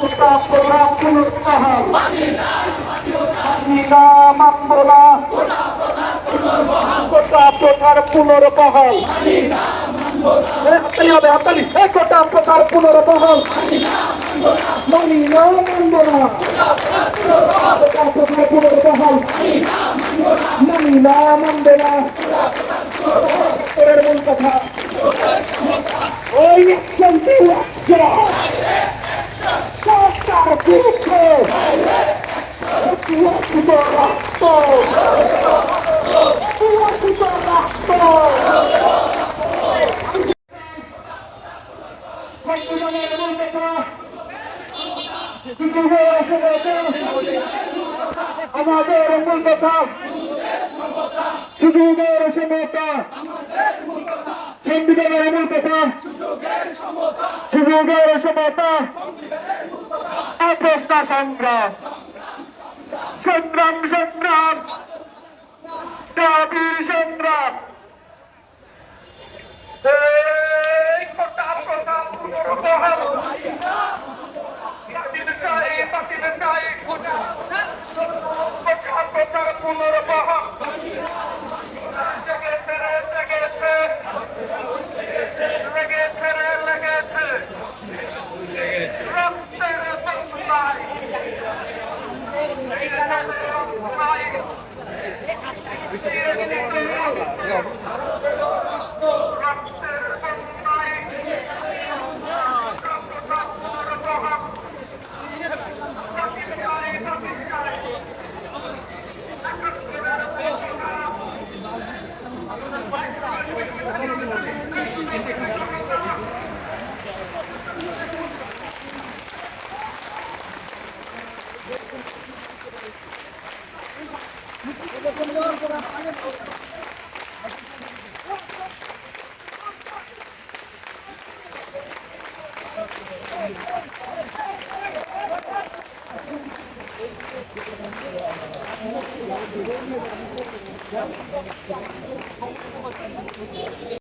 কোটা কোটা পুনর্বহাল না মানব না কোটা কোটার পুনর্বহাল হাতালি হবে হাতালি কোটা কোটার পুনর্বহাল মানি না মানব না কোটা কোটার পুনর্বহাল মানি না মানব না মূল কথা ওই শান্তি সরকার বিরুদ্ধে রক্ত রক্ত আমাদের মূল কথা সুযোগের সমতা সংবিধানের মূল কথা সুযোগের সমতা অপ্রশ্ন সংগ্রাম সংগ্রাম সংগ্রাম দাবির সংগ্রাম পুনর্বহাল